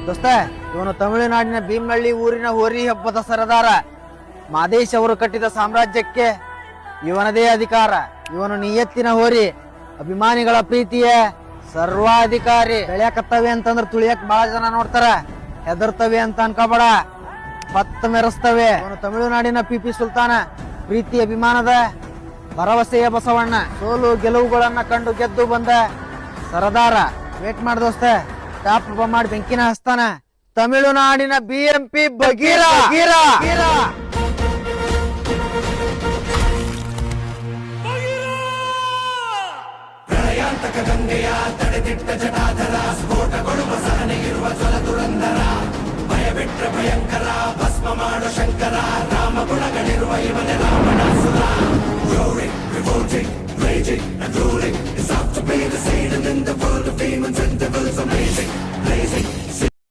ದೋಸ್ತ, ಇವನು ತಮಿಳುನಾಡಿನ ಭೀಮನಹಳ್ಳಿ ಊರಿನ ಹೋರಿ ಹಬ್ಬದ ಸರದಾರ. ಮಾದೇಶ್ ಅವರು ಕಟ್ಟಿದ ಸಾಮ್ರಾಜ್ಯಕ್ಕೆ ಇವನದೇ ಅಧಿಕಾರ. ಇವನು ನಿಯತ್ತಿನ ಹೋರಿ, ಅಭಿಮಾನಿಗಳ ಪ್ರೀತಿಯ ಸರ್ವಾಧಿಕಾರಿ. ಬೆಳೆಯಕತ್ತವೆ ಅಂತಂದ್ರ ತುಳಿಯಕ್ ಬಹಳ ಜನ ನೋಡ್ತಾರ, ಹೆದರ್ತವೆ ಅಂತ ಅನ್ಕೋಬೇಡ, ಹೊತ್ತ ಮೆರೆಸ್ತವೆ. ಇವನು ತಮಿಳುನಾಡಿನ ಪಿಪಿ ಸುಲ್ತಾನ, ಪ್ರೀತಿ ಅಭಿಮಾನದ ಭರವಸೆಯ ಬಸವಣ್ಣ. ಸೋಲು ಗೆಲುವುಗಳನ್ನ ಕಂಡು ಗೆದ್ದು ಬಂದ ಸರದಾರ. ವೇಟ್ ಮಾಡ ದೋಸ್ತ, ಟಾಪ್ ಮಾಡಿ ಬೆಂಕಿನ ಹಸ್ತಾನ. ತಮಿಳುನಾಡಿನ BMP ಬಗೀರ. ಪ್ರಳಯಾಂತಕ ಗಂಗೆಯ ತಡೆದಿಟ್ಟ ಜಟಾಧರ, ಸ್ಫೋಟಗೊಳ್ಳುವ ಸಹನೆ ಇರುವ ಜ್ವಲ ದುರಂಧರ, ಭಯ ಬಿಟ್ಟ ಭಯಂಕರ, ಭಸ್ಮ ಮಾಡೋ ಶಂಕರ.